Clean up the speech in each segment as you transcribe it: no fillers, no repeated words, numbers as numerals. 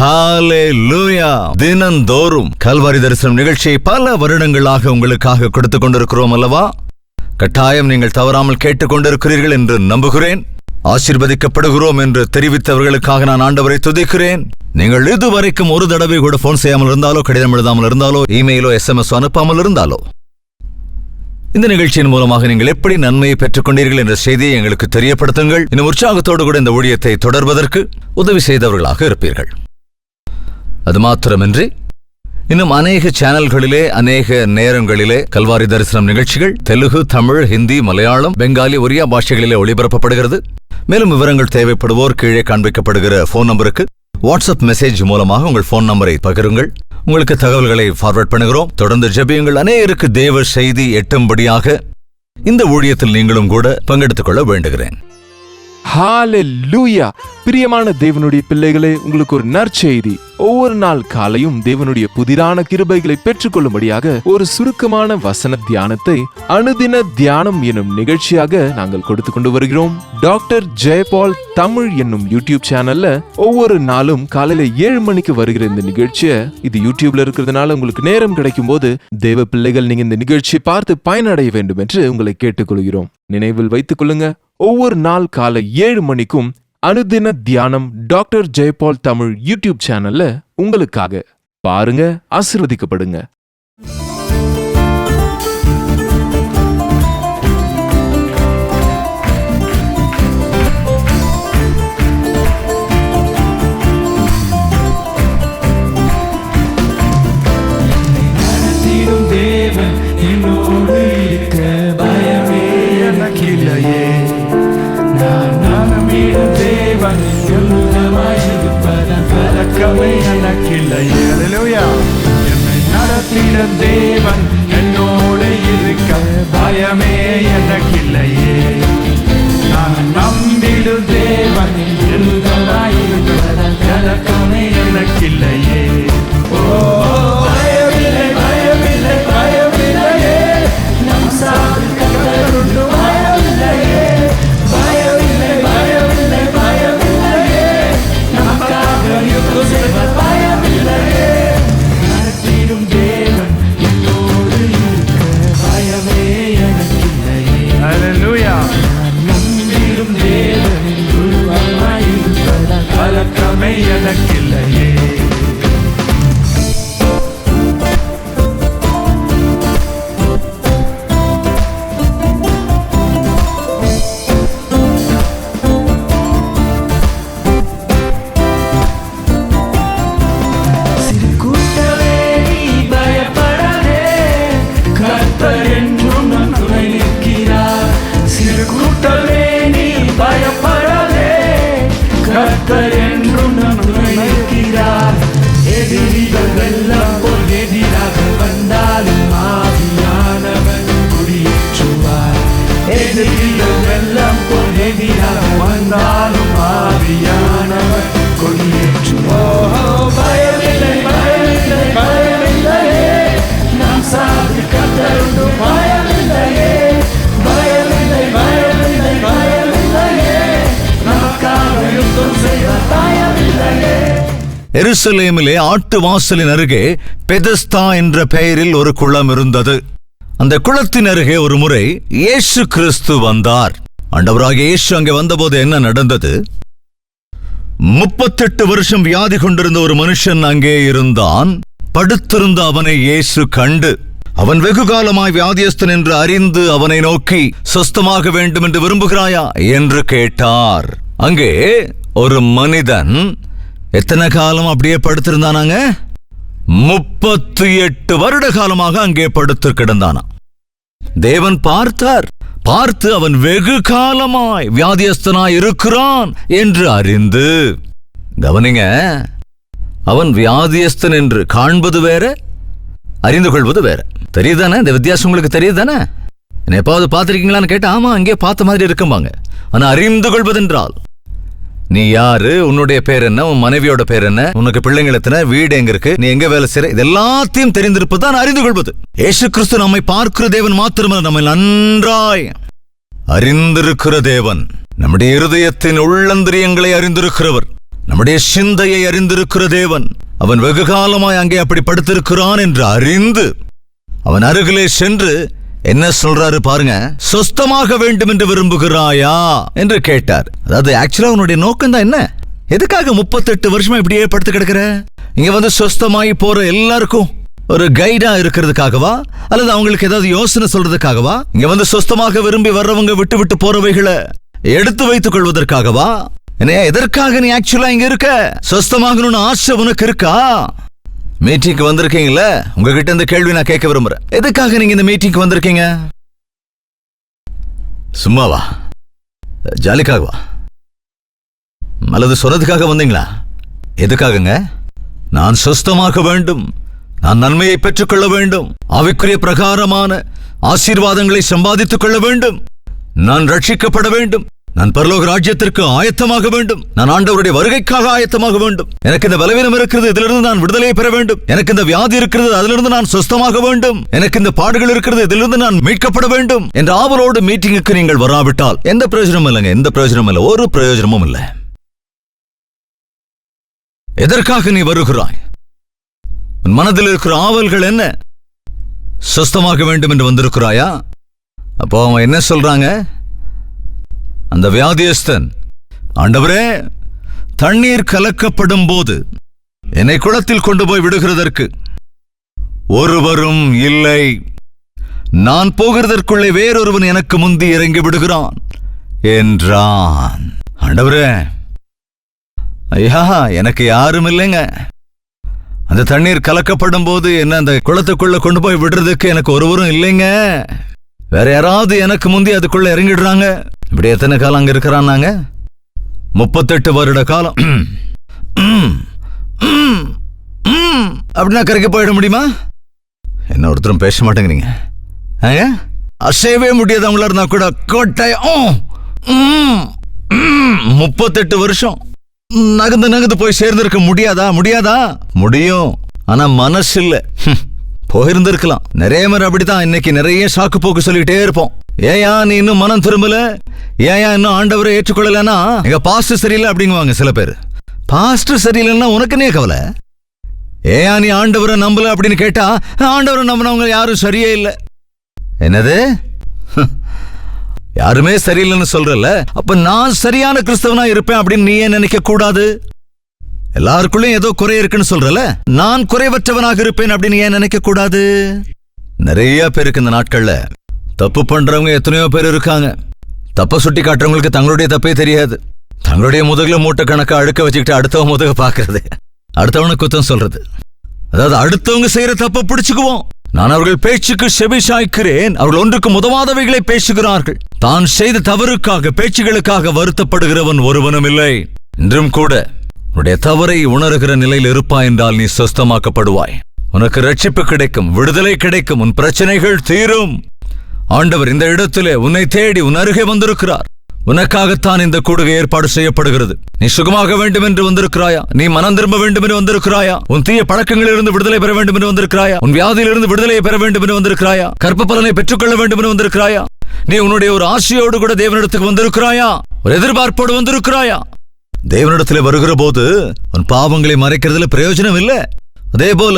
ஹல்லேலூயா. தினந்தோறும் கல்வாரி தரிசனம் நிகழ்ச்சியை பல வருடங்களாக உங்களுக்காக கொடுத்துக் கொண்டிருக்கிறோம் அல்லவா? கட்டாயம் நீங்கள் தவறாமல் கேட்டுக் கொண்டிருக்கிறீர்கள் என்று நம்புகிறேன். ஆசீர்வதிக்கப்படுகிறோம் என்று தெரிவித்தவர்களுக்காக நான் ஆண்டவரை துதிக்கிறேன். நீங்கள் இதுவரைக்கும் ஒரு தடவை கூட போன் செய்யாமல் இருந்தாலோ, கடிதம் எழுதாமல் இருந்தாலோ, இமெயிலோ SMS அனுப்பாமல் இருந்தாலோ, இந்த நிகழ்ச்சியின் மூலமாக நீங்கள் எப்படி நன்மையை பெற்றுக் கொண்டீர்கள் என்ற செய்தியை எங்களுக்கு தெரியப்படுத்துங்கள். இன்னும் உற்சாகத்தோடு கூட இந்த ஊழியத்தை தொடர்வதற்கு உதவி செய்தவர்களாக இருப்பீர்கள். அது மாத்திரமின்றி இன்னும் அநேக சேனல்களிலே, அநேக நேரங்களிலே கல்வாரி தரிசனம் நிகழ்ச்சிகள் தெலுங்கு, தமிழ், ஹிந்தி, மலையாளம், பெங்காலி, ஒரியா பாஷைகளிலே ஒளிபரப்பப்படுகிறது. மேலும் விவரங்கள் தேவைப்படுவோர் கீழே காண்பிக்கப்படுகிற போன் நம்பருக்கு வாட்ஸ்அப் மெசேஜ் மூலமாக உங்கள் போன் நம்பரை பகிருங்கள். உங்களுக்கு தகவல்களை ஃபார்வர்ட் பண்ணுகிறோம். தொடர்ந்து ஜெபியுங்கள். அநேகருக்கு தேவ செய்தி எட்டும்படியாக இந்த ஊழியத்தில் நீங்களும் கூட பங்கெடுத்துக் கொள்ள வேண்டுகிறேன். ஹல்லேலூயா. பிரியமான தேவனுடைய பிள்ளைகளே, உங்களுக்கு ஒரு நற்செய்தி. ஒவ்வொரு நாள் காலையும் தேவனுடைய புதிரான கிருபைகளை பெற்றுக்கொள்ளும்படியாக ஒரு சுருக்கமான வசன தியானத்தை அனுதின தியானம் என்னும் நிகழ்ச்சியாக நாங்கள் கொடுத்து கொண்டு வருகிறோம். டாக்டர் ஜெயபால் தமிழ் என்னும் யூடியூப் சேனல்ல ஒவ்வொரு நாளும் காலையில 7 மணிக்கு வருகிற இந்த நிகழ்ச்சியை, இது யூடியூப்ல இருக்கிறதுனால உங்களுக்கு நேரம் கிடைக்கும் போது தேவ பிள்ளைகள் நீங்க இந்த நிகழ்ச்சியை பார்த்து பயனடைய வேண்டும் என்று உங்களை கேட்டுக்கொள்கிறோம். நினைவில் வைத்துக் கொள்ளுங்க, ஒவ்வொரு நாள் காலை 7 மணிக்கும் அனுதின தியானம் டாக்டர் ஜெயபால் தமிழ் யூடியூப் சேனல்ல உங்களுக்காக பாருங்க, ஆசீர்வதிக்கப்படுங்க. தேவன் என்னோடு இருக்க பயமே எனக்கில்லையே. நான் நம்பிடும் தேவன் கலக்கமே எனக்கில்லையே. ஓ பயமில்லை, பயமில்லை, பயமில்லையே. நம் சாவுண்டு பயமில்லையே. பயமில்லை, பயமில்லை, பயமில்லையே. நமக்காக யுத்தம் செய்த பயமில்லையே. எனக்கில்லையே. சிறு கூட்டமே நீ பயப்படாதே, கர்த்தர் என்றும் நம் துணை நிற்கிறார். சிறு கூட்டமே நீ பயப்படாதே, கர்த்தர் என்றும் நம் துணை நிற்கிறார். எதிரிகள் வெள்ளம் போல் எதிராக வந்தாலும் ஆவியானவர் குடியேற்றுவார். எதிரிகள் வெள்ளம் போல் எதிராக வந்தாலும் ஆவியானவர் குடியேற்றுவார். பயமில்லை, பயமில்லை, பயமில்லையே. நாம் சாது கர்த்தருண்டு பயமில்லையே. பயமில்லை, பயமில்லை, பயமில்லையே. நமக்காக யுத்தம் செய்த பயமில்லையே. எருசலேமிலே ஆட்டு வாசலின் அருகே பெதஸ்தா என்ற பெயரில் ஒரு குளம் இருந்தது. அந்த குளத்தின் அருகே ஒரு முறை இயேசு கிறிஸ்து வந்தார். ஆண்டவராகிய இயேசு அங்கே வந்தபோது என்ன நடந்தது? 38 வருஷம் வியாதி கொண்டிருந்த ஒரு மனுஷன் அங்கே இருந்தான். படுத்திருந்த அவனை இயேசு கண்டு, அவன் வெகு காலமாய் வியாதியஸ்தன் என்று அறிந்து அவனை நோக்கி, சொஸ்தமாக வேண்டும் என்று விரும்புகிறாயா என்று கேட்டார். அங்கே ஒரு மனிதன் எத்தனை காலம் அப்படியே படுத்திருந்தானாங்க? 38 வருட காலமாக அங்கே படுத்து கிடந்தானா. தேவன் பார்த்தார். பார்த்து அவன் வெகு காலமாய் வியாதியஸ்தனாய் இருக்கிறான் என்று அறிந்து, கவனிங்க, அவன் வியாதியஸ்தன் என்று காண்பது வேற, அறிந்து கொள்வது வேற. தெரியுதானே? இந்த வித்தியாசம் உங்களுக்கு தெரியுதானே? எப்பாவது பார்த்திருக்கீங்களான்னு கேட்டா, ஆமா அங்கே பார்த்த மாதிரி இருக்கும்பாங்க. ஆனா அறிந்து கொள்வதென்றால், நீ யாரு, உன்னுடைய பேர் என்ன, உன் மனைவியோட பேர் என்ன, உனக்கு பிள்ளைங்கள் எத்தனை, வீடு எங்க இருக்கு, நீ எங்க வேலை செய்ற, இது எல்லாத்தையும் தெரிந்திருப்பதுதான் அறிந்து கொள்வது. இயேசு கிறிஸ்து நம்மை பார்க்கிற தேவன் மாத்திரமல்ல, நம்மை நன்றாய் அறிந்திருக்கிற தேவன். நம்முடைய இருதயத்தின் உள்ளந்திரியங்களை அறிந்திருக்கிறவர். நம்முடைய சிந்தையை அறிந்திருக்கிற தேவன் அவன் வெகு காலமாய் அங்கே அப்படி படுத்திருக்கிறான் என்று அறிந்து அவன் அருகிலே சென்று என்ன சொல்றாரு பாருங்க. சொஸ்தமாக வேண்டும் என்று விரும்புகிறாயா என்று கேட்டார். அதாவது ஆக்சுவலா அவனுடைய நோக்கம் தான் என்ன? எதுக்காக 38 வருஷமா இப்படியே படுத்து கிடக்கிற? இங்க வந்து சொஸ்தமாயி போற எல்லாருக்கும் ஒரு கைடா இருக்கிறதுக்காகவா, அல்லது அவங்களுக்கு ஏதாவது யோசனை சொல்றதுக்காகவா? இங்க வந்து சொஸ்தமாக விரும்பி வர்றவங்க விட்டு விட்டு போறவைகளை எடுத்து வைத்துக் கொள்வதற்காகவா? எதற்காக நீ ஆக்சுவலா இங்க இருக்க? சொஸ்தமாகணும்னு ஆசை உனக்கு இருக்கா? மீட்டிங்க்கு வந்திருக்கீங்களா? உங்ககிட்ட இந்த கேள்வி நான் கேட்க விரும்புறேன். எதுக்காக நீங்க இந்த மீட்டிங்க்கு வந்திருக்கீங்க? சும்மாவா? ஜாலிக்காகவா? அல்லது சொன்னதுக்காக வந்தீங்களா? எதுக்காகங்க? நான் சொஸ்தமாக வேண்டும், நான் நன்மையை பெற்றுக்கொள்ள வேண்டும், ஆவிக்குரிய பிரகாரமான ஆசீர்வாதங்களை சம்பாதித்துக் கொள்ள வேண்டும், நான் ரட்சிக்கப்பட வேண்டும், நான் பரலோக ராஜ்யத்திற்கு ஆயத்தமாக வேண்டும், நான் ஆண்டவருடைய வருகைக்காக ஆயத்தமாக வேண்டும், எனக்கு இந்த பலவீனம் இருக்கிறது, இதிலிருந்து நான் விடுதலையை பெற வேண்டும், எனக்கு இந்த வியாதி இருக்கிறது, அதிலிருந்து நான் சொஸ்தமாக வேண்டும், எனக்கு இந்த பாடுகள் இருக்கிறது, இதிலிருந்து நான் மீட்கப்பட வேண்டும் என்ற ஆவலோடு மீட்டிங்குக்கு நீங்கள் வராவிட்டால் எந்த பிரயோஜனமும் இல்லைங்க. எந்த பிரயோஜனமும் இல்லை, ஒரு பிரயோஜனமும் இல்லை. எதற்காக நீ வருகிறாய்? உன் மனதில் இருக்கிற ஆவல்கள் என்ன? சொஸ்தமாக வேண்டும் என்று வந்திருக்கிறாயா? அப்போ அவன் என்ன சொல்றாங்க? அந்த வியாதியஸ்தன், ஆண்டவரே, தண்ணீர் கலக்கப்படும் போது என்னை குளத்தில் கொண்டு போய் விடுகிறதற்கு ஒருவரும் இல்லை, நான் போகிறதற்குள்ளே வேறொருவன் எனக்கு முந்தி இறங்கி விடுகிறான் என்றான். ஆண்டவரே, ஐயா, எனக்கு யாரும் இல்லைங்க. அந்த தண்ணீர் கலக்கப்படும் போது என்ன அந்த குளத்துக்குள்ள கொண்டு போய் விடுறதுக்கு எனக்கு ஒருவரும் இல்லைங்க. வேற யாராவது எனக்கு முந்தி அதுக்குள்ள இறங்கிடுறாங்க. இப்படி எத்தனை காலம் அங்க இருக்கிறான்னாங்க? 38 வருட காலம். அப்படின்னா கரைக்க போயிட முடியுமா? என்ன ஒருத்தரும் பேச மாட்டேங்கிறீங்க. அசையவே முடியாதவங்களா இருந்தா கூட கோட்டையம் 38 வருஷம் நகந்து நகந்து போய் சேர்ந்திருக்க முடியாதா? முடியும். ஆனா மனசு இல்ல. போயிருந்திருக்கலாம். நிறைய பேர் அப்படித்தான். இன்னைக்கு நிறைய சாக்கு போக்கு சொல்லிட்டே இருப்போம். ஏயா நீ இன்னும் மனம் திரும்பல? ஏயா இன்னும் ஆண்டவரை ஏற்றுக்கொள்ளலன்னா எங்க பாஸ்டர் சரியில்லை அப்படிங்குவாங்க சில பேர். பாஸ்டர் சரியில்லைன்னா உனக்குன்னே கவலை. ஏயா நீ ஆண்டவரை நம்பல அப்படின்னு கேட்டா ஆண்டவரை நம்பினவங்க யாரும் சரியே இல்லை. என்னது? யாருமே சரியில்லைன்னு சொல்றல? அப்ப நான் சரியான கிறிஸ்தவனா இருப்பேன் அப்படின்னு நீ ஏன் நினைக்க கூடாது? எல்லாருக்குள்ளயும் ஏதோ குறை இருக்குன்னு சொல்றல, நான் குறைவற்றவனாக இருப்பேன் அப்படின்னு ஏன் நினைக்க கூடாது? நிறைய பேருக்கு இந்த நாட்கள்ல தப்பு பண்றவங்க எத்தனையோ பேர் இருக்காங்க. தப்ப சுட்டி காட்டுறவங்களுக்கு தங்களுடைய தப்பே தெரியாது. தங்களுடைய முதுகுல மூட்டை கணக்கா அழுக்க வச்சுக்கிட்டு அடுத்தவங்க முதுக பாக்குறது, அடுத்தவனுக்கு குத்தம் சொல்றது. அதாவது அடுத்தவங்க செய்யற தப்ப பிடிச்சுக்குவோம். நான் அவர்கள் பேச்சுக்கு செவி சாய்க்கிறேன், அவர்கள் ஒன்றுக்கு உதவாதவைகளை பேசுகிறார்கள். தான் செய்த தவறுக்காக பேச்சுகளுக்காக வருத்தப்படுகிறவன் ஒருவனும் இல்லை. இன்றும் கூட உன்னுடைய தவறை உணர்கிற நிலையில் இருப்பாய் என்றால் நீ சொஸ்தமாக்கப்படுவாய். உனக்கு ரட்சிப்பு கிடைக்கும், விடுதலை கிடைக்கும், உன் பிரச்சனைகள் தீரும். ஆண்டவர் இந்த இடத்திலே உன்னை தேடி உன் அருகே வந்திருக்கிறார். உனக்காகத்தான் இந்த கூடுகை ஏற்பாடு செய்யப்படுகிறது. நீ சுகமாக வேண்டும் என்று வந்திருக்கிறாயா? நீ மனம் திரும்ப வேண்டும் என்று வந்திருக்கிறாயா? உன் தீய பழக்கங்களிலிருந்து விடுதலை பெற வேண்டும் என்று வந்திருக்கிறாயா? உன் வியாதியிலிருந்து விடுதலையை பெற வேண்டும் என்று வந்திருக்கிறாயா? கற்ப பலனை பெற்றுக்கொள்ள வேண்டும் என்று வந்திருக்கிறாயா? நீ உன்னுடைய ஒரு ஆசையோடு கூட தேவனிடத்துக்கு வந்திருக்கிறாயா? ஒரு எதிர்பார்ப்போடு வந்திருக்கிறாயா? தேவனிடத்திலே வருகிற போது உன் பாவங்களை மறைக்கிறதுல பிரயோஜனம் இல்லை. அதே போல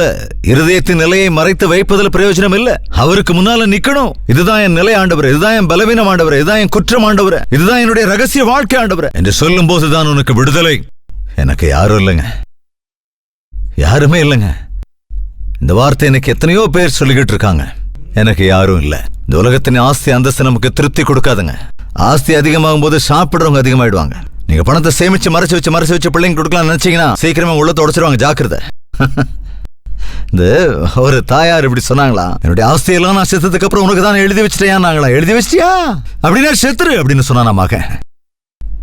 இருதயத்தின் நிலையை மறைத்து வைப்பதில் பிரயோஜனம் இல்லை. அவருக்கு முன்னால நிக்கணும். இதுதான் என் நிலை ஆண்டவரே, இதுதான் என் பலவீனம் ஆண்டவரே, இதுதான் என் குற்றம் ஆண்டவரே, இதுதான் என்னுடைய ரகசிய வாழ்க்கை ஆண்டவரே என்று சொல்லும் போதுதான் உனக்கு விடுதலை. எனக்கு யாரும் இல்லைங்க, யாருமே இல்லைங்க. இந்த வார்த்தை எனக்கு எத்தனையோ பேர் சொல்லிக்கிட்டு இருக்காங்க. எனக்கு யாரும் இல்லை. இந்த உலகத்தின் ஆஸ்தி அந்தஸ்து நமக்கு திருப்தி கொடுக்காதுங்க. ஆஸ்தி அதிகமாகும் போது சாப்பிடுறவங்க அதிகமாயிடுவாங்க. நீங்க பணத்தை சேமிச்சு மறைச்சு வச்சு பிள்ளைங்க கொடுக்கலாம் நினைச்சீங்கன்னா சீக்கிரமா உள்ளத்தை உடைச்சிருவாங்க. ஜாக்கிரதை. இந்த ஒரு தாயார் இப்படி சொன்னாங்களா, என்னுடைய ஆஸ்தியெல்லாம் நான் செத்ததுக்கு அப்புறம் உனக்கு தான் எழுதி வச்சிட்டேன். நாங்களா எழுதி வச்சிட்டியா? அப்படின்னா செத்துரு அப்படின்னு சொன்னா மகன்.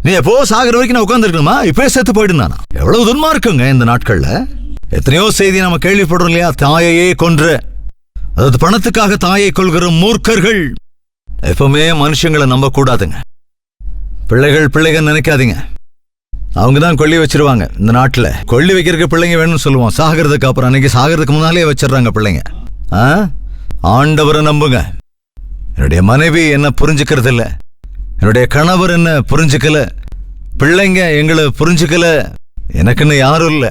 நீ எப்போ சாகிற வரைக்கும் நான் உட்கார்ந்து இருக்கணுமா? இப்பவே செத்து போயிடுனானா? எவ்வளவு துன்மார்க்குங்க இந்த நாட்கள்ல. எத்தனையோ செய்தி நம்ம கேள்விப்படுறோம் இல்லையா? தாயையே கொன்ற, அதாவது பணத்துக்காக தாயை கொள்கிற மூர்க்கர்கள். எப்பவுமே மனுஷங்களை நம்ப கூடாதுங்க. பிள்ளைகள் நினைக்காதீங்க. அவங்க தான் கொல்லி வச்சிருவாங்க. இந்த நாட்டில் கொல்லி வைக்கிறதுக்கு பிள்ளைங்க வேணும்னு சொல்லுவோம். சாகிறதுக்கு அப்புறம் அன்னைக்கு சாகிறதுக்கு முன்னாலே வச்சிடறாங்க பிள்ளைங்க. ஆண்டவரை நம்புங்க. என்னுடைய மனைவி என்ன புரிஞ்சுக்கிறது இல்லை, என்னுடைய கணவர் என்ன புரிஞ்சுக்கல, பிள்ளைங்க எங்களை புரிஞ்சுக்கல, எனக்குன்னு யாரும் இல்ல.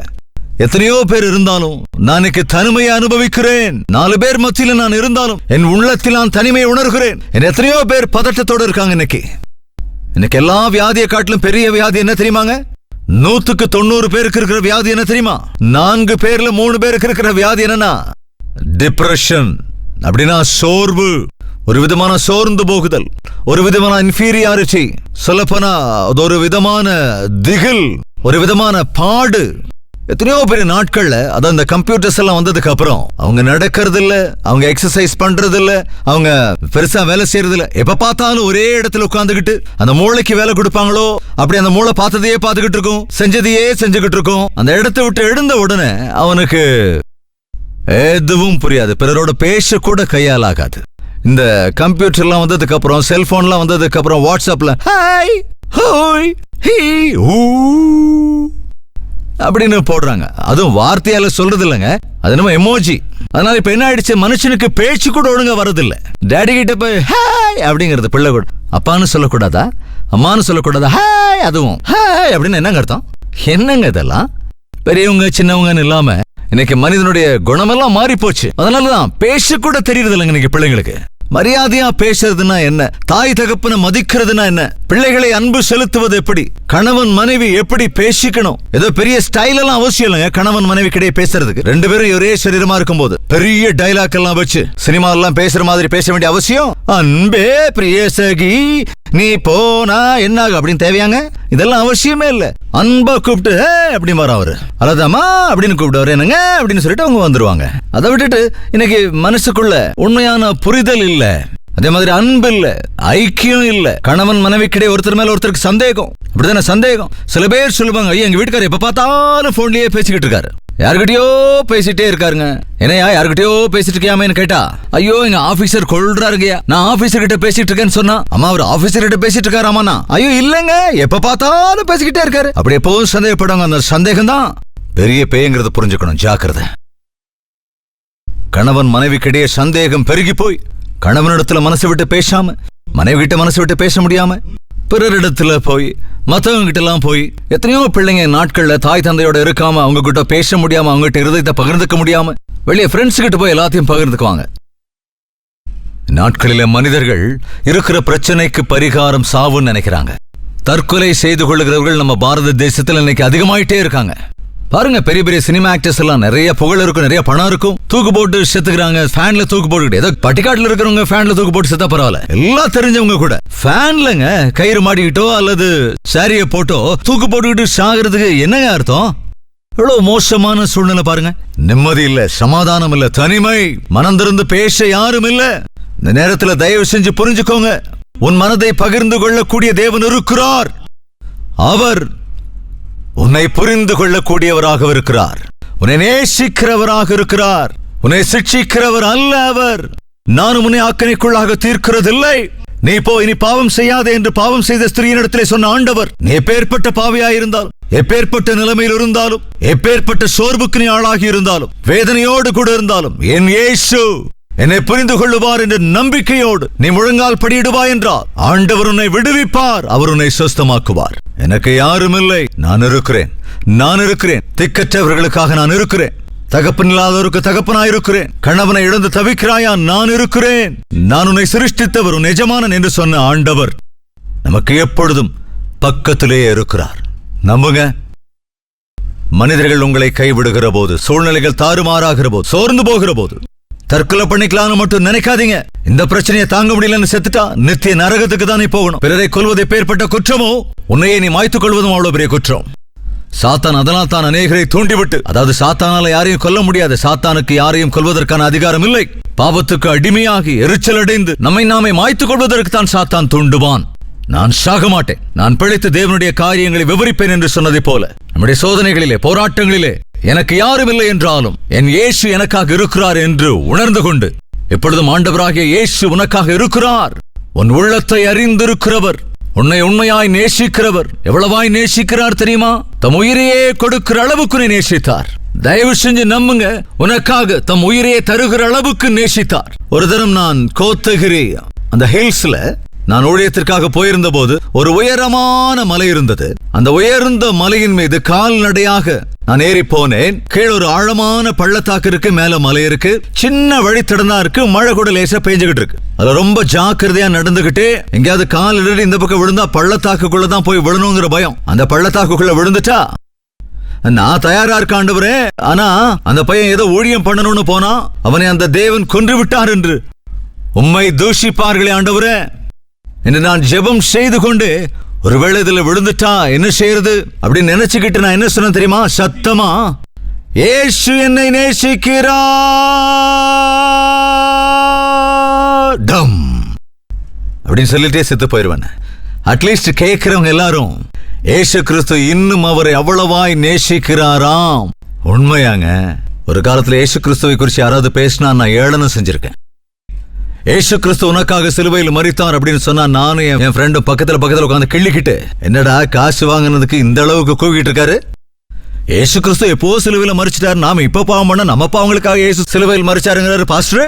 எத்தனையோ பேர் இருந்தாலும் நான் இன்னைக்கு தனிமையை அனுபவிக்கிறேன். 4 பேர் மத்தியில நான் இருந்தாலும் என் உள்ளத்தில் நான் தனிமையை உணர்கிறேன். எத்தனையோ பேர் பதட்டத்தோடு இருக்காங்க. இன்னைக்கு எல்லா வியாதியை காட்டிலும் பெரிய வியாதி என்ன தெரியுமாங்க? 100க்கு 90 பேருக்கு இருக்கிற வியாதி என்ன தெரியுமா? 4 பேர்ல 3 பேருக்கு இருக்கிற வியாதி என்னன்னா டிப்ரெஷன். அப்படின்னா சோர்வு, ஒரு விதமான சோர்ந்து போகுதல், ஒரு விதமான இன்ஃபீரியாரிட்டி, சொல்லப்போனா அது ஒரு விதமான திகில், ஒரு விதமான பாடு. எத்தனையோ பெரிய நாட்கள்ல அதான் இந்த கம்ப்யூட்டர்ஸ் எல்லாம் வந்ததுக்கு அப்புறம் அவங்க நடக்கிறது இல்ல, அவங்க எக்ஸசைஸ் பண்றது இல்ல, அவங்க பெருசா வேலை செய்யறது இல்ல. எப்ப பார்த்தாலும் ஒரே இடத்துல உட்கார்ந்துகிட்டு அந்த மூளைக்கு வேலை கொடுப்பாங்களோ அப்படி அந்த மூளை பார்த்ததையே பார்த்துக்கிட்டு இருக்கும், செஞ்சதையே செஞ்சுக்கிட்டு இருக்கும். அந்த இடத்தை விட்டு எழுந்த உடனே அவனுக்கு எதுவும் புரியாது, பிறரோட பேச கூட கையால் ஆகாது. இந்த கம்ப்யூட்டர்லாம் வந்ததுக்கு அப்புறம், செல்போன்லாம் வந்ததுக்கு அப்புறம், வாட்ஸ்அப்ல ஹாய் ஹோய் ஹீ ஊ அப்படின்னு போடுறாங்க. அதுவும் வார்த்தையால சொல்றது இல்லைங்க, அது நம்ம எமோஜி. அதனால இப்ப என்ன ஆயிடுச்சு, மனுஷனுக்கு பேச்சு கூட ஒழுங்கா வரதில்லை. டேடி கிட்ட போய் ஹாய் அப்படிங்கிறது பிள்ளை கூட அப்பான்னு சொல்லக்கூடாதா, அம்மான்னு சொல்லக்கூடாதா, ஹாய் அதுவும் ஹாய் அப்படின்னு என்னங்க அர்த்தம்? என்னங்க இதெல்லாம்? பெரியவங்க சின்னவங்கன்னு இல்லாம இன்னைக்கு மனிதனுடைய குணமெல்லாம் மாறி போச்சு. அதனாலதான் பேச கூட தெரியுது இல்லைங்க இன்னைக்கு பிள்ளைங்களுக்கு. மரியாதையா பேசுறதுன்னா என்ன, தாய் தகப்பனை மதிக்கிறதுனா என்ன, பிள்ளைகளை அன்பு செலுத்துவது எப்படி, கணவன் மனைவி எப்படி பேசிக்கணும். ஏதோ பெரிய ஸ்டைல் எல்லாம் அவசியம் இல்லைங்க கணவன் மனைவி கிடையே பேசுறதுக்கு. 2 பேரும் ஒரே சரீரமா இருக்கும் போது பெரிய டைலாக் எல்லாம் வச்சு சினிமா எல்லாம் பேசுற மாதிரி பேச வேண்டிய அவசியம்? அன்பே பிரிய சகி நீ போனா என்ன அப்படின்னு தேவையாங்க? இதெல்லாம் அவசியமே இல்ல. அன்பா கூப்பிட்டு அப்படி வர அவரு அலதாமா அப்படின்னு கூப்பிட்டு என்னங்க அப்படின்னு சொல்லிட்டு அவங்க வந்துருவாங்க. அதை விட்டுட்டு இன்னைக்கு மனசுக்குள்ள உண்மையான புரிதல் இல்ல, அதே மாதிரி அன்பு இல்ல, ஐக்கியம் இல்ல. கணவன் மனைவிக்கிடையே ஒருத்தர் மேல ஒருத்தருக்கு சந்தேகம். அப்படிதானே சந்தேகம். சில பேர் சொல்லுவாங்க, ஐயா எங்க வீட்டுக்காரர் எப்ப பார்த்தாலும் போன்லயே பேசிக்கிட்டு இருக்காரு, யாருக்கிட்டயோ பேசிட்டே இருக்காருங்க. என்னையா யாருக்கிட்டயோ பேசிட்டு இருக்கியாமேன்னு கேட்டா, ஐயோ எங்க ஆபீசர் கொள்றாருங்கயா, நான் ஆபீசர் கிட்ட பேசிட்டு இருக்கேன்னு சொன்னா, அம்மா அவர் ஆபீசர் கிட்ட பேசிட்டு இருக்காராமா, ஐயோ இல்லங்க எப்ப பார்த்தாலும் பேசிக்கிட்டே இருக்காரு. அப்படி எப்பவும் சந்தேகப்படுவாங்க. அந்த சந்தேகம் தான் பெரிய பேய்ங்கிறத புரிஞ்சுக்கணும், ஜாக்கிரதை. கணவன் மனைவிக்கிடையே சந்தேகம் பெருகி போய் கணவனிடத்துல மனசு விட்டு பேசாம, மனைவி கிட்ட மனசு விட்டு பேச முடியாம, பிறரிடத்துல போய் மத்தவங்க கிட்ட எல்லாம் போய் எத்தனையோ பிள்ளைங்க நாட்கள்ல தாய் தந்தையோட இருக்காம, அவங்க கிட்ட பேச முடியாம, அவங்க கிட்ட இருதயத்தை பகிர்ந்துக்க முடியாம வெளியே ஃப்ரெண்ட்ஸ் கிட்ட போய் எல்லாத்தையும் பகிர்ந்துக்குவாங்க. நாட்களில மனிதர்கள் இருக்கிற பிரச்சனைக்கு பரிகாரம் சாவுன்னு நினைக்கிறாங்க. தற்கொலை செய்து கொள்ளுகிறவர்கள் நம்ம பாரத தேசத்துல இன்னைக்கு அதிகமாயிட்டே இருக்காங்க. பாருங்க, பெரிய பெரிய சினிமா ஆக்டர்ஸ் எல்லாம் நிறைய புகழ் இருக்கும், நிறைய பணம் இருக்கும், தூக்கு போட்டு செத்துக்கிறாங்க. ஃபேன்ல தூக்கு போட்டுக்கிட்டு, ஏதோ பட்டிக்காட்டுல இருக்கிறவங்க ஃபேன்ல தூக்கு போட்டு செத்தா பரவாயில்ல, எல்லாம் தெரிஞ்சவங்க கூட ஃபேன்லங்க கயிறு மாட்டிக்கிட்டோ அல்லது சாரிய போட்டோ தூக்கு போட்டுக்கிட்டு சாகிறதுக்கு என்னங்க அர்த்தம்? எவ்வளவு மோசமான சூழ்நிலை பாருங்க. நிம்மதி இல்ல, சமாதானம் இல்ல, தனிமை, மனம் திறந்து பேச யாரும் இல்ல. இந்த நேரத்துல தயவு செஞ்சு புரிஞ்சுக்கோங்க, உன் மனதை பகிர்ந்து கொள்ளக்கூடிய தேவன் இருக்கிறார். அவர் உன்னை புரிந்து கொள்ளக்கூடியவராக இருக்கிறார், உன்னை நேசிக்கிறவராக இருக்கிறார், உன்னை சிட்சிக்கிறவர் அல்ல அவர். நானும் உன்னை ஆக்கணைக்குள்ளாக தீர்க்கிறதில்லை, நீ போய் இனி பாவம் செய்யாதே என்று பாவம் செய்த ஸ்திரீனிடத்திலே சொன்ன ஆண்டவர். நீ எப்பேற்பட்ட பாவியாயிருந்தாலும், எப்பேற்பட்ட நிலைமையில் இருந்தாலும், எப்பேற்பட்ட சோர்வுக்கு நீ ஆளாகி இருந்தாலும், வேதனையோடு கூட இருந்தாலும், என் இயேசு என்னை புரிந்து கொள்ளுவார் என்ற நம்பிக்கையோடு நீ முழங்கால் படியிடுவாய் என்றால் ஆண்டவர் உன்னை விடுவிப்பார், அவர் உன்னை சுஸ்தமாக்குவார். எனக்கு யாரும் இல்லை, நான் இருக்கிறேன், நான் இருக்கிறேன். திக்கற்றவர்களுக்காக நான் இருக்கிறேன், தகப்பன் இல்லாதவருக்கு தகப்பனாயிருக்கிறேன். கணவனை இழந்து தவிக்கிறாயா, நான் இருக்கிறேன். நான் உன்னை சிருஷ்டித்தவர், உன் எஜமானன் என்று சொன்ன ஆண்டவர் நமக்கு எப்பொழுதும் பக்கத்திலேயே இருக்கிறார். நம்புங்க. மனிதர்கள் உங்களை கைவிடுகிற போது, சூழ்நிலைகள் தாறுமாறாகிற போது, சோர்ந்து போகிற போது தற்கொலை பண்ணிக்கலாம்னு மட்டும் நினைக்காதீங்க. இந்த பிரச்சனையை தாங்க முடியலன்னு செத்துட்டா நித்திய நரகத்துக்கு தானே போகணும். பிறரை கொல்வது பேர்பட்ட குற்றமோ, உன்னையே நீ மாய்த்துக் கொள்வதும் அவ்வளவு பெரிய குற்றம். சாத்தான் அதனால் தான் அநேகரை தூண்டிவிட்டு, அதாவது சாத்தானால யாரையும் கொல்ல முடியாது, சாத்தானுக்கு யாரையும் கொல்வதற்கான அதிகாரம் இல்லை. பாவத்துக்கு அடிமையாகி எரிச்சல் அடைந்து நம்மை நாமே மாய்த்துக் கொள்வதற்கு தான் சாத்தான் தூண்டுவான். நான் சாக மாட்டேன், நான் பிழைத்து தேவனுடைய காரியங்களை விவரிப்பேன் என்று சொன்னதை போல நம்முடைய சோதனைகளிலே, போராட்டங்களிலே எனக்கு யாரும் இல்லை என்றாலும் என் இயேசு எனக்காக இருக்கிறார் என்று உணர்ந்து கொண்டு, எப்பொழுதும் ஆண்டவராகிய இயேசு உனக்காக இருக்கிறார். உன் உள்ளத்தை அறிந்திருக்கிறவர், உன்னை உண்மையாய் நேசிக்கிறவர். எவ்வளவாய் நேசிக்கிறார் தெரியுமா? தம் உயிரையே கொடுக்கிற அளவுக்கு நீ நேசித்தார். தயவு செஞ்சு நம்புங்க, உனக்காக தம் உயிரையே தருகிற அளவுக்கு நேசித்தார். ஒரு தரம் நான் கோத்தகிரி அந்த ஹில்ஸ்ல நான் ஊழியத்திற்காக போயிருந்த போது ஒரு உயரமான மலை இருந்தது. அந்த உயர்ந்த மலையின் மீது கால்நடையாக நான் ஏறி போனேன். கீழே ஒரு ஆழமான பள்ளத்தாக்கு இருக்கு, மேல மலை இருக்கு, சின்ன வழித்தடனா இருக்கு, மழை கூட லேசா பெஞ்சுகிட்டு இருக்கு. அதுல ரொம்ப ஜாக்கிரதையா நடந்துகிட்டு எங்கேயாவது கால் இடறி இந்த பக்கம் விழுந்தா பள்ளத்தாக்குக்குள்ளதான் போய் விழணுங்கிற பயம். அந்த பள்ளத்தாக்குக்குள்ள விழுந்துட்டா நான் தயாரா இருக்க ஆண்டவரே, ஆனா அந்த பையன் ஏதோ ஊழியம் பண்ணணும்னு போனா அவனை அந்த தேவன் கொன்று விட்டார் என்று உம்மை தூஷிப்பார்களே ஆண்டவரே என்று நான் ஜெபம் செய்து கொண்டு ஒருவேளை இதுல விழுந்துட்டா என்ன செய்யறது அப்படின்னு நினைச்சுக்கிட்டு நான் என்ன சொன்ன தெரியுமா? சத்தமா, இயேசு என்னை நேசிக்கிறார் அப்படின்னு சொல்லிட்டே செத்து போயிருவேன். அட்லீஸ்ட் கேட்கிறவங்க எல்லாரும் இயேசு கிறிஸ்து இன்னும் அவரை அவ்வளவாய் நேசிக்கிறாராம். உண்மையாங்க. ஒரு காலத்துல இயேசு கிறிஸ்துவை குறித்து யாராவது பேசினா நான் ஏளனம் செஞ்சிருக்கேன். இயேசு கிறிஸ்து உனக்காக சிலுவையில் மரித்தார் அப்படின்னு சொன்னா நானும் என் ஃப்ரெண்டும் பக்கத்துல உட்காந்து கிள்ளிக்கிட்டு, என்னடா காசு வாங்கினதுக்கு இந்த அளவுக்கு கூவிட்டு இருக்காரு? இயேசு கிறிஸ்து எப்போ சிலுவையில் மரிச்சிட்டாரு, நாம இப்ப பாவம் பண்ண நம்ம பாவங்களுக்காக இயேசு சிலுவையில் மரிச்சாருங்கிறாரு பாஸ்டர்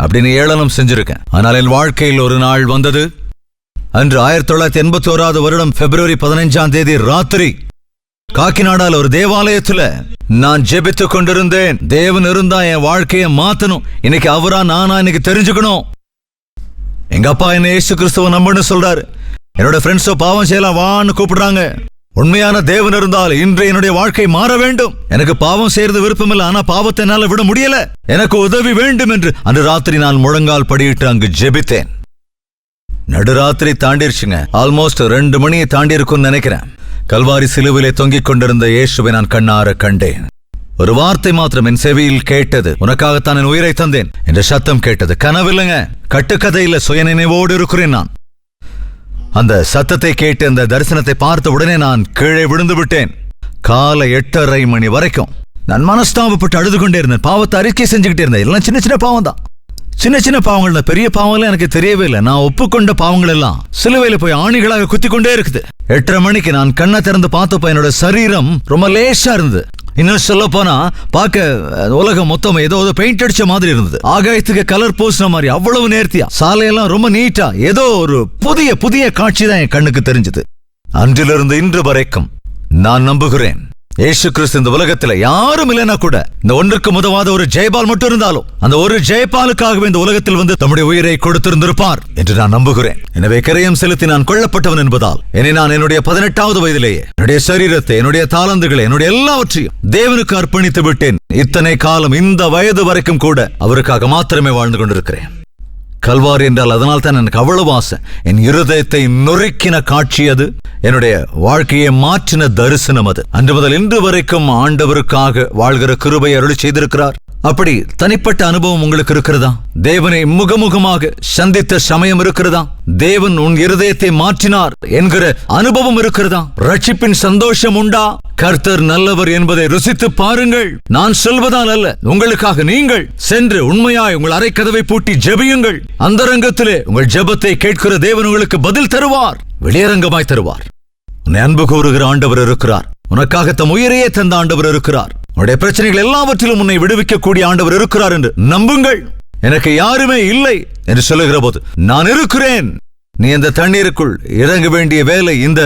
அப்படின்னு ஏளனம் செஞ்சிருக்கேன். ஆனால் என் வாழ்க்கையில் ஒரு நாள் வந்தது. அன்று 1981 வருடம் பிப்ரவரி 15 ராத்திரி காக்கிநாடால ஒரு தேவாலயத்துல நான் ஜெபித்துக் கொண்டிருந்தேன். தேவன் இருந்தா என் வாழ்க்கையை மாத்தணும், இன்னைக்கு அவரா நானா இன்னைக்கு தெரிஞ்சுக்கணும். எங்க அப்பா என்ன இயேசு கிறிஸ்துவ நம்புன்னு சொல்றாரு. என்னோட ஃப்ரெண்ட்ஸோ பாவம் செய்யலாம் வான்னு கூப்பிடுறாங்க. உண்மையான தேவன் இருந்தால் இன்று என்னுடைய வாழ்க்கை மாற வேண்டும். எனக்கு பாவம் செய்யறது விருப்பம் இல்லை, ஆனா பாவத்தை என்னால விட முடியல, எனக்கு உதவி வேண்டும் என்று அன்று ராத்திரி நான் முழங்கால் படியிட்டு அங்கு ஜெபித்தேன். நடுராத்திரி தாண்டிருச்சுங்க. ஆல்மோஸ்ட் 2 மணியை தாண்டி இருக்கும்னு நினைக்கிறேன். கல்வாரி சிலுவிலே தொங்கிக் கொண்டிருந்த இயேசுவை நான் கண்ணார கண்டேன். ஒரு வார்த்தை மாத்திரம் என் செவியில் கேட்டது, உனக்காகத்தான் என் உயிரை தந்தேன் என்ற சத்தம் கேட்டது. கனவில்லைங்க, கட்டுக்கதையில சுயநினைவோடு இருக்கிறேன் நான். அந்த சத்தத்தை கேட்டு அந்த தரிசனத்தை பார்த்த உடனே நான் கீழே விழுந்து விட்டேன். காலை 8:30 மணி வரைக்கும் நான் மனஸ்தாபப்பட்டு அழுது கொண்டே இருந்தேன். பாவத்தை அறிக்கை செஞ்சுக்கிட்டே இருந்தேன். எல்லாம் சின்ன சின்ன பாவம் தான், சின்ன சின்ன பாவங்கள், பெரிய பாவங்கள் எனக்கு தெரியவே இல்லை. நான் ஒப்புக்கொண்ட பாவங்கள் எல்லாம் சிலுவையில போய் ஆணிகளாக குத்தி கொண்டே இருக்குது. 8:30 மணிக்கு நான் கண்ணை திறந்து பார்த்தப்ப என்னோட சரீரம் ரொம்ப லேசா இருந்தது. இன்னும் சொல்ல போனா பார்க்க உலகம் மொத்தம் ஏதோ பெயிண்ட் அடிச்ச மாதிரி இருந்தது. ஆகாயத்துக்கு கலர் பூசின மாதிரி அவ்வளவு நேர்த்தியா, சாலையெல்லாம் ரொம்ப நீட்டா, ஏதோ ஒரு புதிய புதிய காட்சி தான் என் கண்ணுக்கு தெரிஞ்சது. அன்றிலிருந்து இன்று வரைக்கும் நான் நம்புகிறேன், இயேசு கிறிஸ்து இந்த உலகத்துல யாரும் இல்லைன்னா கூட இந்த ஒன்றுக்கு உதவாத ஒரு ஜெயபால் மட்டும் இருந்தாலும் அந்த ஒரு ஜெயபாலுக்காகவே இந்த உலகத்தில் வந்து தம்முடைய உயிரை கொடுத்திருந்திருப்பார் என்று நான் நம்புகிறேன். எனவே கிரயம் செலுத்தி நான் கொல்லப்பட்டவன் என்பதால் என்னை நான் என்னுடைய 18வது வயதிலேயே என்னுடைய சரீரத்தை, என்னுடைய தாளந்துகளை, என்னுடைய எல்லாவற்றையும் தேவனுக்கு அர்ப்பணித்து விட்டேன். இத்தனை காலம் இந்த வயது வரைக்கும் கூட அவருக்காக மாத்திரமே வாழ்ந்து கொண்டிருக்கிறேன். கல்வாரி என்றால் அதனால் தான் எனக்கு அவ்வளவு ஆசை. என் இருதயத்தை நொறுக்கின காட்சி அது, என்னுடைய வாழ்க்கையை மாற்றின தரிசனம் அது. அன்று முதல் இன்று வரைக்கும் ஆண்டவருக்காக வாழ்கிற கிருபை அருளி செய்திருக்கிறார். அப்படி தனிப்பட்ட அனுபவம் உங்களுக்கு இருக்கிறதா? தேவனை முகமுகமாக சந்தித்த சமயம் இருக்கிறதா? தேவன் உன் இருதயத்தை மாற்றினார் என்கிற அனுபவம் இருக்கிறதா? ரட்சிப்பின் சந்தோஷம் உண்டா? கர்த்தர் நல்லவர் என்பதை ருசித்து பாருங்கள். நான் சொல்வதால் அல்ல, உங்களுக்காக நீங்கள் சென்று உண்மையாய் உங்கள் அறைக்கதவை பூட்டி ஜெபியுங்கள். அந்தரங்கத்திலே உங்கள் ஜெபத்தை கேட்கிற தேவன் உங்களுக்கு பதில் தருவார், வெளியரங்கமாய் தருவார். உன்னை அன்பு கூறுகிற ஆண்டவர் இருக்கிறார். உனக்காக தம் உயிரையே தந்த ஆண்டவர் இருக்கிறார். உன்னுடைய பிரச்சனைகள் எல்லாவற்றிலும் உன்னை விடுவிக்கக்கூடிய ஆண்டவர் இருக்கிறார் என்று நம்புங்கள். எனக்கு யாருமே இல்லை என்று சொல்லுகிற போது நான் இருக்கிறேன். நீ இந்த தண்ணீருக்குள் இறங்க வேண்டிய வேலை, இந்த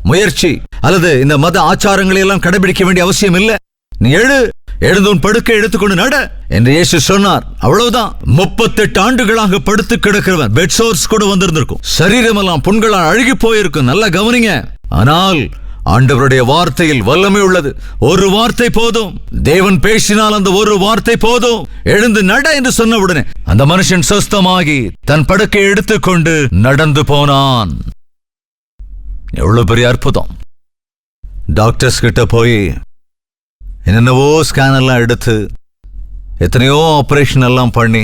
முயற்சி அல்லது இந்த மத ஆச்சாரங்களை எல்லாம் கடைபிடிக்க வேண்டிய அவசியம் இல்லை. நீ எழுந்து உன் படுக்கை எடுத்துக்கொண்டு நட என்று இயேசு சொன்னார். அவ்வளவுதான். 38 ஆண்டுகளாக படுத்து கிடக்கிறவன் பெட் சோர்ஸ் கூட வந்திருந்திருக்கும். சரீரமெல்லாம் புண்களால் அழுகி போயிருக்கும். நல்லா கவனிங்க. ஆனால் ஆண்டவருடைய வார்த்தையில் வல்லமை உள்ளது. ஒரு வார்த்தை போதும். தேவன் பேசினால் அந்த ஒரு வார்த்தை போதும். எழுந்து நட என்று சொன்ன உடனே அந்த மனுஷன் சொஸ்தமாகி தன் படுக்கை எடுத்துக்கொண்டு நடந்து போனான். எவ்வளவு பெரிய அற்புதம். டாக்டர்ஸ் கிட்ட போய் என்னென்னவோ ஸ்கேன் எல்லாம் எடுத்து எத்தனையோ ஆபரேஷன் எல்லாம் பண்ணி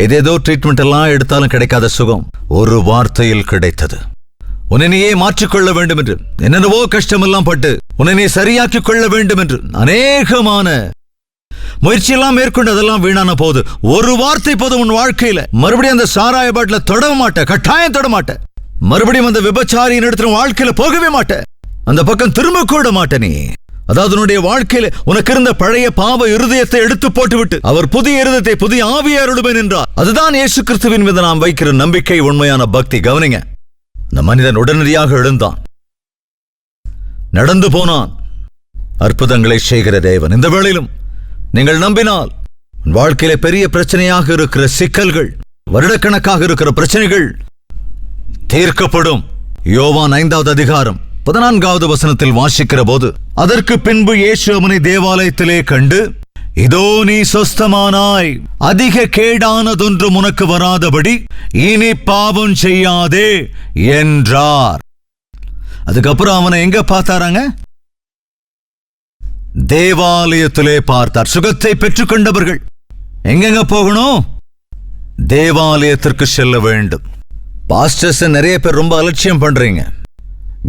ஏதேதோ ட்ரீட்மெண்ட் எல்லாம் எடுத்தாலும் கிடைக்காத சுகம் ஒரு வார்த்தையில் கிடைத்தது. உன்னை நீயே மாற்றிக்கொள்ள வேண்டும் என்று என்னென்னவோ கஷ்டமெல்லாம் பட்டு உன்னை நீ சரியாக்கிக் கொள்ள வேண்டும் என்று அநேகமான முயற்சியெல்லாம் மேற்கொண்டு அதெல்லாம் வீணான போது ஒரு வார்த்தை போதும். உன் வாழ்க்கையில மறுபடியும் அந்த சாராய பாட்டில தொட மாட்ட, கட்டாயம் தொட மாட்ட. மறுபடியும் அந்த விபச்சாரியின் இடத்துல வாழ்க்கையில போகவே மாட்ட. அந்த பக்கம் திரும்ப கூட மாட்ட. நீ அதாவது உன்னுடைய வாழ்க்கையில உனக்கு இருந்த பழைய பாவ இருதயத்தை எடுத்து போட்டுவிட்டு அவர் புதிய இருதயத்தை புதிய ஆவியை அருளுவேன் என்றார். அதுதான் இயேசு கிறிஸ்துவின் மீது நாம் வைக்கிற நம்பிக்கை, உண்மையான பக்தி. கவனிங்க, இந்த மனிதன் உடனடியாக எழுந்தான், நடந்து போனான். அற்புதங்களை செய்கிற தேவன். இந்த வேளையிலும் நீங்கள் நம்பினால் வாழ்க்கையில பெரிய பிரச்சனையாக இருக்கிற சிக்கல்கள், வருடக்கணக்காக இருக்கிற பிரச்சனைகள் தீர்க்கப்படும். யோவான் 5வது அதிகாரம் 14வது வசனத்தில் வாசிக்கிற போது, அதற்கு பின்பு இயேசு அவனை தேவாலயத்திலே கண்டு, இதோ நீ சொஸ்தமானாய், அதிக கேடானதொன்று உனக்கு வராதபடி இனி பாவம் செய்யாதே என்றார். அதுக்கப்புறம் அவனை எங்க பார்த்தாராங்க? தேவாலயத்திலே பார்த்தார். சுகத்தை பெற்றுக்கொண்டவர்கள் எங்கெங்க போகணும்? தேவாலயத்திற்கு செல்ல வேண்டும். பாஸ்டர்ஸ் நிறைய பேர் ரொம்ப அலட்சியம் பண்றீங்க.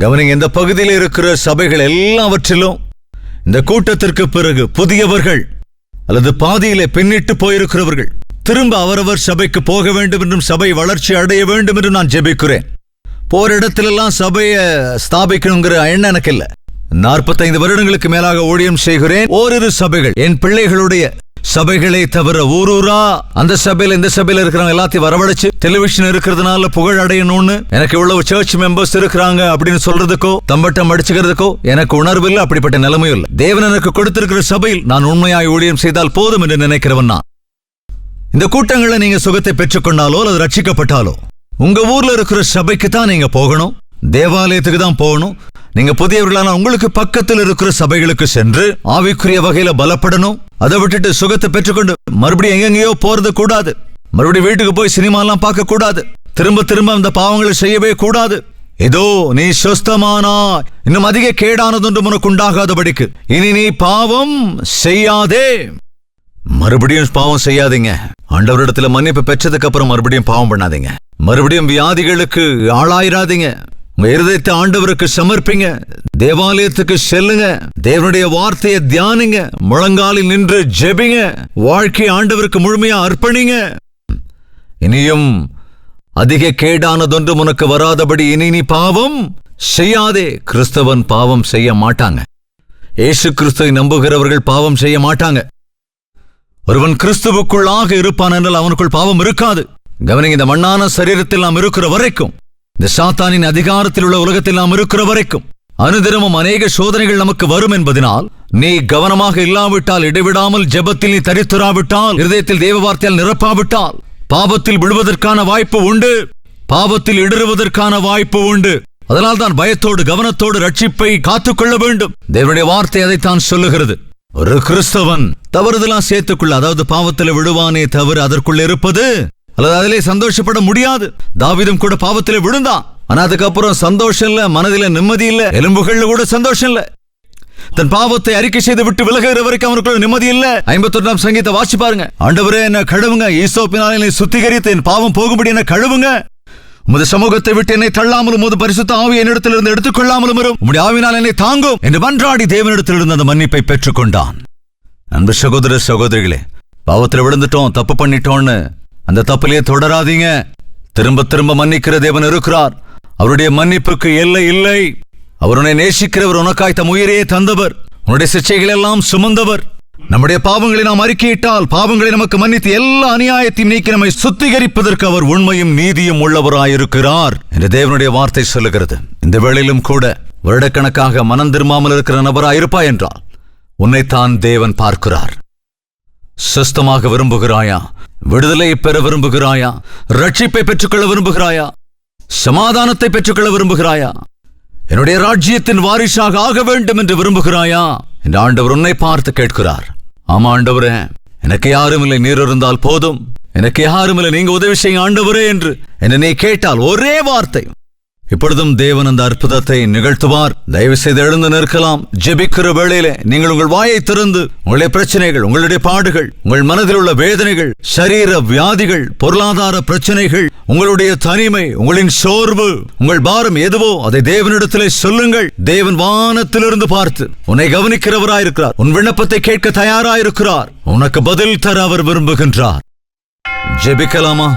கவனிங்க, இந்த பகுதியில் இருக்கிற சபைகள் எல்லாவற்றிலும் இந்த கூட்டத்திற்கு பிறகு புதியவர்கள் அல்லது பாதியிலே பின்னிட்டு போயிருக்கிறவர்கள் திரும்ப அவரவர் சபைக்கு போக வேண்டும் என்றும் சபை வளர்ச்சி அடைய வேண்டும் என்று நான் ஜெபிக்கிறேன். போற இடத்திலெல்லாம் சபையை ஸ்தாபிக்கணுங்கிற எண்ணம் எனக்கு இல்லை. 45 வருடங்களுக்கு மேலாக ஊழியம் செய்கிறேன். ஓரிரு சபைகள், என் பிள்ளைகளுடைய சபைகளை தவிர ஊரூரா அந்த சபையில இந்த சபையில இருக்கிறவங்க எல்லாத்தையும் வரவழைச்சு டெலிவிஷன் இருக்கிறதுனால புகழ் அடையணும்னு எனக்கு இவ்வளவு சர்ச் மெம்பர்ஸ் இருக்கிறாங்க அப்படின்னு சொல்றதுக்கோ தம்பட்டம் அடிச்சுக்கிறதுக்கோ எனக்கு உணர்வு இல்லை. அப்படிப்பட்ட நிலைமையும் இல்லை. தேவன் எனக்கு கொடுத்திருக்கிற சபையில் நான் உண்மையாய் ஊழியம் செய்தால் போதும் என்று நினைக்கிறவன் நான். இந்த கூட்டங்களை நீங்க சுகத்தை பெற்றுக்கொண்டாலோ அல்லது ரட்சிக்கப்பட்டாலோ உங்க ஊர்ல இருக்கிற சபைக்கு தான் நீங்க போகணும், தேவாலயத்துக்கு தான் போகணும். நீங்க புதியவர்களான உங்களுக்கு பக்கத்தில் இருக்கிற சபைகளுக்கு சென்று ஆவிக்குரிய வகையில பலப்படணும். அதை விட்டுட்டு சுகத்தை பெற்றுக்கொண்டு மறுபடியும் எங்கெங்கயோ போறது கூடாது. மறுபடியும் வீட்டுக்கு போய் சினிமா எல்லாம் பார்க்க கூடாது. திரும்ப திரும்ப அந்த பாவங்களை செய்யவே கூடாது. இதோ நீ சொஸ்தமானா, இன்னும் அதிக கேடானதொன்று உனக்கு உண்டாகாதபடிக்கு இனி நீ பாவம் செய்யாதே. மறுபடியும் பாவம் செய்யாதீங்க. ஆண்டவரிடத்துல மன்னிப்பு பெற்றதுக்கு அப்புறம் மறுபடியும் பாவம் பண்ணாதீங்க. மறுபடியும் வியாதிகளுக்கு ஆளாயிராதீங்க. உங்க இருதயத்தை ஆண்டவருக்கு சமர்ப்பிங்க. தேவாலயத்துக்கு செல்லுங்க. தேவனுடைய வார்த்தையை தியானிங்க. முழங்காலில் நின்று ஜெபிங்க. வாழ்க்கை ஆண்டவருக்கு முழுமையா அர்ப்பணிங்க. இனியும் அதிக கேடானதொன்று உனக்கு வராதபடி இனி நீ பாவம் செய்யாதே. கிறிஸ்தவன் பாவம் செய்ய மாட்டாங்க. இயேசு கிறிஸ்துவை நம்புகிறவர்கள் பாவம் செய்ய மாட்டாங்க. ஒருவன் கிறிஸ்துவுக்குள்ளாக இருப்பான் என்றால் அவனுக்குள் பாவம் இருக்காது. கவனிங்க, இந்த மண்ணான சரீரத்தில் நாம் இருக்கிற வரைக்கும், இந்த சாத்தானின் அதிகாரத்தில் உள்ள உலகத்தில் நாம் இருக்கிற வரைக்கும் அனுதினமும் அநேக சோதனைகள் நமக்கு வரும் என்பதனால் நீ கவனமாக இல்லாவிட்டால், இடைவிடாமல் ஜெபத்தில் நீ தரித்துராவிட்டால், இருதயத்தில் தேவ வார்த்தையால் நிரப்பாவிட்டால் பாவத்தில் விழுவதற்கான வாய்ப்பு உண்டு. பாவத்தில் இடறுவதற்கான வாய்ப்பு உண்டு. அதனால் தான் பயத்தோடு கவனத்தோடு ரட்சிப்பை காத்துக்கொள்ள வேண்டும். தேவனுடைய வார்த்தை அதைத்தான் சொல்லுகிறது. ஒரு கிறிஸ்தவன் தவறுதெல்லாம் சேர்த்துக்குள்ள, அதாவது பாவத்தில் விழுவானே தவிர அதற்குள்ள இருப்பது அல்லது அதிலே சந்தோஷப்பட முடியாது. தாவீதும் கூட பாவத்திலே விழுந்தான். ஆனா அதுக்கப்புறம் சந்தோஷம் இல்ல, மனதில நிம்மதி இல்ல, எலும்புகள்ல கூட சந்தோஷம் இல்ல. தன் பாவத்தை அறிக்கை செய்து விட்டு விலகுகிற வரைக்கும் அவனுக்குள்ள நிம்மதி இல்ல. 51ஆம் சங்கீதத்தை வாசி பாருங்க. ஆண்டவரே என்ன கழுவுங்க, ஈசோப்பினால் என்னை சுத்திகரித்து என் பாவம் போகும்படி என்ன கழுவுங்க. உமது சமூகத்தை விட்டு என்னை தள்ளாமலும் உமது பரிசுத்த ஆவியை என்னிடத்திலிருந்து எடுத்துக்கொள்ளாமலும் வரும். உம்முடைய ஆவினால் என்னை தாங்கும் என்று மன்றாடி தேவனிடத்திலிருந்து அந்த மன்னிப்பை பெற்றுக்கொண்டான். அன்பு சகோதர சகோதரிகளே, பாவத்தில் விழுந்துட்டோம், தப்பு பண்ணிட்டோம்னு அந்த தப்பிலேயே தொடராதீங்க. திரும்ப திரும்ப மன்னிக்கிற தேவன் இருக்கிறார். அவருடைய மன்னிப்புக்கு எல்லை இல்லை. அவர் உன்னை நேசிக்கிறவர், உனக்காய் தம் உயிரையே தந்தவர், உன்னுடைய சிச்சைகள் எல்லாம் சுமந்தவர். நம்முடைய பாவங்களை நாம் அறிக்கையிட்டால் பாவங்களை நமக்கு மன்னித்து எல்லா அநியாயத்தையும் நீக்கி நம்மை சுத்திகரிப்பதற்கு அவர் உண்மையும் நீதியும் உள்ளவராயிருக்கிறார் என்று தேவனுடைய வார்த்தை சொல்லுகிறது. இந்த வேளையிலும் கூட வருடக்கணக்காக மனம் திரும்பாமல் இருக்கிற நபராயிருப்பாய் என்றால் உன்னைத்தான் தேவன் பார்க்கிறார். சுஸ்தமாக விரும்புகிறாயா? விடுதலை பெற விரும்புகிறாயா? ரட்சிப்பை பெற்றுக்கொள்ள விரும்புகிறாயா? சமாதானத்தை பெற்றுக்கொள்ள விரும்புகிறாயா? என்னுடைய ராஜ்யத்தின் வாரிசாக ஆக வேண்டும் என்று விரும்புகிறாயா என்று ஆண்டவர் உன்னை பார்த்து கேட்கிறார். ஆமா ஆண்டவரே, எனக்கு யாரும் இல்லை, நீர் இருந்தால் போதும், எனக்கு யாரும் இல்லை, நீங்க உதவி செய்ய ஆண்டவரே என்று நீ கேட்டால் ஒரே வார்த்தை, இப்பொழுதும் தேவன் அந்த அற்புதத்தை நிகழ்த்துவார். தயவு செய்து எழுந்து நிற்கலாம். ஜெபிக்கிற வேளையிலே நீங்கள் உங்கள் வாயை திறந்து உங்களுடைய பிரச்சனைகள், உங்களுடைய பாடுகள், உங்கள் மனதில் உள்ள வேதனைகள், சரீர வியாதிகள், பொருளாதார பிரச்சனைகள், உங்களுடைய தனிமை, உங்களின் சோர்வு, உங்கள் பாரம் எதுவோ அதை தேவனிடத்திலே சொல்லுங்கள். தேவன் வானத்திலிருந்து பார்த்து உன்னை கவனிக்கிறவராயிருக்கிறார். உன் விண்ணப்பத்தை கேட்க தயாராயிருக்கிறார். உனக்கு பதில் தர அவர் விரும்புகின்றார். ஜெபிக்கலாமா?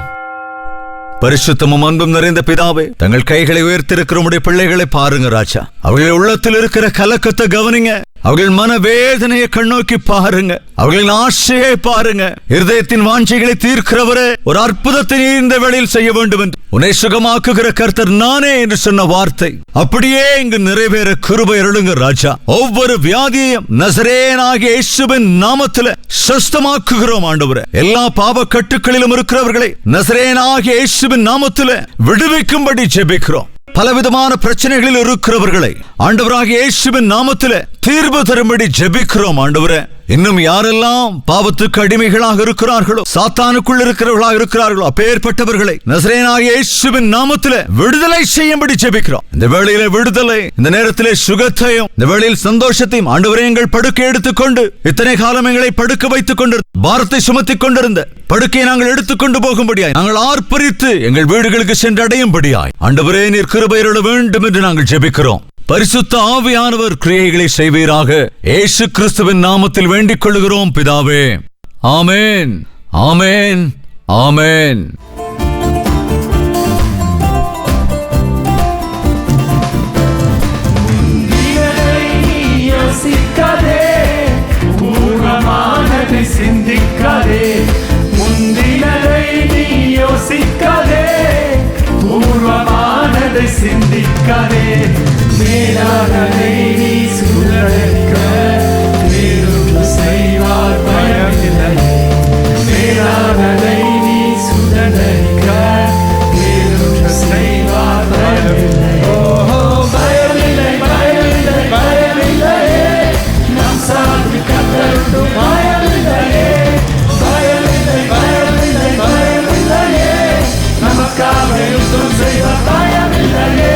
பரிசுத்தமும் அன்பும் நிறைந்த பிதாவே, தங்கள் கைகளை உயர்த்திருக்கிற உடைய பிள்ளைகளை பாருங்க ராஜா. அவர்கள் உள்ளத்தில் இருக்கிற கலக்கத்தை கவனிங்க. அவர்கள் மனவேதனையை கண்ணோக்கி பாருங்க. அவர்களின் ஆசையை பாருங்க. இருதயத்தின் வாஞ்சைகளை தீர்க்கிறவரே, ஒரு அற்புதத்தை இந்த வேளையில் செய்ய வேண்டும் என்று உன்னை சுகமாக்குகிற கர்த்தர் நானே என்று சொன்ன வார்த்தை அப்படியே இங்கு நிறைவேற கிருபை அருளுங்க ராஜா. ஒவ்வொரு வியாதியையும் நசரேயனாகிய இயேசுவின் நாமத்திலே சுஸ்தமாக்குகிறோம் ஆண்டவரே. எல்லா பாவ கட்டுக்களிலும் இருக்கிறவர்களை நசரேயனாகிய இயேசுவின் நாமத்திலே விடுவிக்கும்படி ஜெபிக்கிறோம். பலவிதமான பிரச்சனைகளில் இருக்கிறவர்களை ஆண்டவராகிய இயேசுவின் நாமத்திலே தீர்வு தரும்படி ஜெபிக்கிறோம் ஆண்டவரே. இன்னும் யாரெல்லாம் பாவத்துக்கு அடிமைகளாக இருக்கிறார்களோ, சாத்தானுக்குள் இருக்கிறவர்களாக இருக்கிறார்களோ, அப்பேற்பட்டவர்களை நசரேயனாகிய இயேசுவின் நாமத்திலே விடுதலை செய்யும்படி ஜெபிக்கிறோம். இந்த வேளையிலே விடுதலை, இந்த நேரத்திலே சுகத்தையும், இந்த வேளையில் சந்தோஷத்தையும் ஆண்டவரே, எங்கள் படுக்கை எடுத்துக்கொண்டு இத்தனை காலம் எங்களை படுக்க வைத்துக் கொண்டு பாரத்தை சுமத்திக் கொண்டிருந்த படுக்கையை நாங்கள் எடுத்துக்கொண்டு போகும்படியாய், நாங்கள் ஆர்ப்பரித்து எங்கள் வீடுகளுக்கு சென்றடையும்படியாய் ஆண்டவரே நீர் கிருபை அருள வேண்டும் என்று நாங்கள் ஜெபிக்கிறோம். பரிசுத்த ஆவியானவர் கிரியைகளை செய்வீராக. இயேசு கிறிஸ்துவின் நாமத்தில் வேண்டிக் கொள்கிறோம் பிதாவே. ஆமென், ஆமென், ஆமென். சிந்திக்காதே, முந்தினதை நீ யோசிக்காதே, பூர்வமானதை சிந்திக்காதே, மேலானதை நீ சுழற்க வேறொன்று செய்வார் பயமில்லை. மேலானதை நீ சுழற்க வேறொன்று செய்வார் பயமில்லை. ஓஹோ பயமில்லை, பயமில்லை, பயமில்லையே, நம் சார்ந்து கத்தருண்டு பயமில்லையே, பயமில்லை, பயமில்லை, பயமில்லையே, நமக்காக யுத்தம் செய்வார் பயமில்லையே.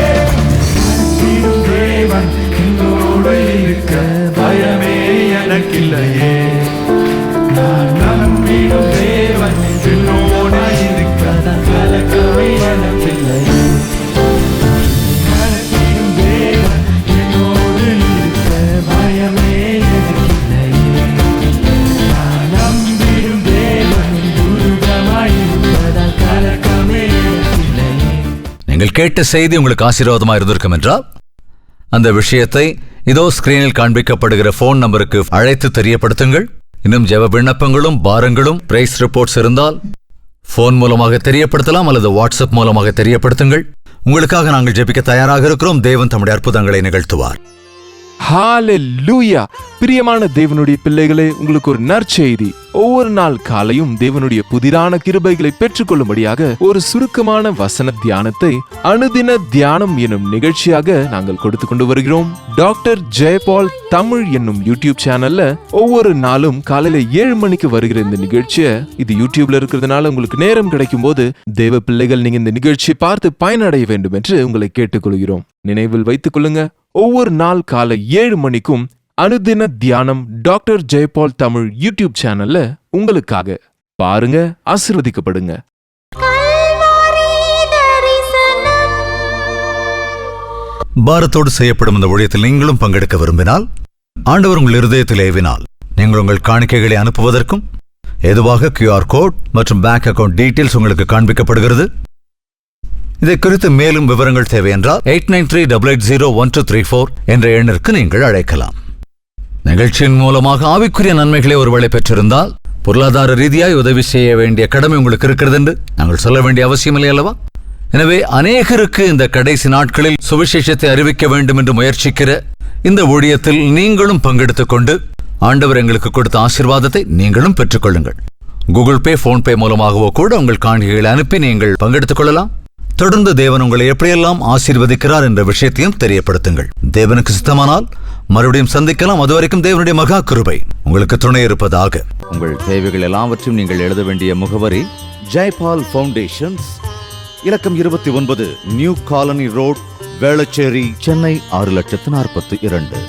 தேவன் என்னோடு இருக்க பயமே எனக்கில்லையே, நான் நம்பிடும் தேவன் என்னோடு இருக்க கலக்கமே எனக்கில்லையே. தேவன் என்னோடு இருக்க பயமே எனக்கில்லையே, நான் நம்பிடும் தேவன் துருகமாயிருப்பதால் கலக்கமே எனக்கில்லையே. நீங்கள் கேட்ட செய்தி உங்களுக்கு ஆசீர்வாதமாக இருந்திருக்கும் என்றால் அந்த விஷயத்தை இதோ ஸ்கிரீனில் காண்பிக்கப்படுகிற போன் நம்பருக்கு அழைத்து தெரியப்படுத்துங்கள். இன்னும் ஜெப விண்ணப்பங்களும் பாரங்களும் பிரைஸ் ரிப்போர்ட்ஸ் இருந்தால் போன் மூலமாக தெரியப்படுத்தலாம் அல்லது வாட்ஸ்அப் மூலமாக தெரியப்படுத்துங்கள். உங்களுக்காக நாங்கள் ஜெபிக்க தயாராக இருக்கிறோம். தேவன் தம்முடைய அற்புதங்களை நிகழ்த்துவார். ஹalleluya. பிரியமான தேவனுடைய பிள்ளைகளே, உங்களுக்கு ஒரு நற்செய்தி. ஒவ்வொரு நாள் காலையும் தேவனுடைய புதிரான கிருபைகளை பெற்றுக்கொள்ளும்படியாக ஒரு சுருக்கமான வசன தியானத்தை அனுதின தியானம் என்னும் நிகழ்ச்சியாக நாங்கள் கொடுத்து கொண்டு வருகிறோம். டாக்டர் ஜெயபால் தமிழ் என்னும் யூடியூப் சேனல்ல ஒவ்வொரு நாளும் காலையில 7 மணிக்கு வருகிற இந்த நிகழ்ச்சியை, இது யூடியூப்ல இருக்கிறதுனால உங்களுக்கு நேரம் கிடைக்கும் போது தேவ பிள்ளைகள் நீங்க இந்த நிகழ்ச்சியை பார்த்து பயனடைய வேண்டும் என்று உங்களை கேட்டுக்கொள்கிறோம். நினைவில் வைத்துக் கொள்ளுங்க, ஒவ்வொரு நாள் காலை 7 மணிக்கும் அனுதின தியானம் டாக்டர் ஜெயபால் தமிழ் யூடியூப் சேனல்ல உங்களுக்காக பாருங்க, ஆசீர்வதிக்கப்படுங்க. பாரத்தோடு செய்யப்படும் இந்த ஊழியத்தில் நீங்களும் பங்கெடுக்க விரும்பினால், ஆண்டவர் உங்கள் இருதயத்தில் ஏவினால், நீங்கள் உங்கள் காணிக்கைகளை அனுப்புவதற்கும் எதுவாக QR கோட் மற்றும் பேங்க் அக்கவுண்ட் டீட்டெயில்ஸ் உங்களுக்கு காண்பிக்கப்படுகிறது. இதை குறித்து மேலும் விவரங்கள் தேவை என்றால் 8938801234 என்ற எண்ணிற்கு நீங்கள் அழைக்கலாம். நிகழ்ச்சியின் மூலமாக ஆவிக்குரிய நன்மைகளை ஒருவேளை பெற்றிருந்தால், பொருளாதார ரீதியாய் உதவி செய்ய வேண்டிய கடமை உங்களுக்கு இருக்கிறது என்று நாங்கள் சொல்ல வேண்டிய அவசியமில்லை அல்லவா? எனவே அநேகருக்கு இந்த கடைசி நாட்களில் சுவிசேஷத்தை அறிவிக்க வேண்டும் என்று முயற்சிக்கிற இந்த ஊழியத்தில் நீங்களும் பங்கெடுத்துக் கொண்டு ஆண்டவர் எங்களுக்கு கொடுத்த ஆசீர்வாதத்தை நீங்களும் பெற்றுக்கொள்ளுங்கள். கூகுள் பே, போன்பே மூலமாகவோ கூட உங்கள் காணிக்கைகளை அனுப்பி நீங்கள் பங்கெடுத்துக் கொள்ளலாம். தொடர்ந்து தேவன் உங்களை எப்படியெல்லாம் ஆசீர்வதிக்கிறார் என்ற விஷயத்தையும் தெரியப்படுத்துங்கள். தேவனுக்கு சித்தமானால் மறுபடியும் சந்திக்கலாம். அதுவரைக்கும் தேவனுடைய மகா கிருபை உங்களுக்கு துணை இருப்பதாக. உங்கள் தேவைகள் எல்லாவற்றையும் நீங்கள் எழுத வேண்டிய முகவரி ஜெயபால் ஃபவுண்டேஷன்ஸ், இலக்கம் 29, new colony road, Velachery, Chennai 6042.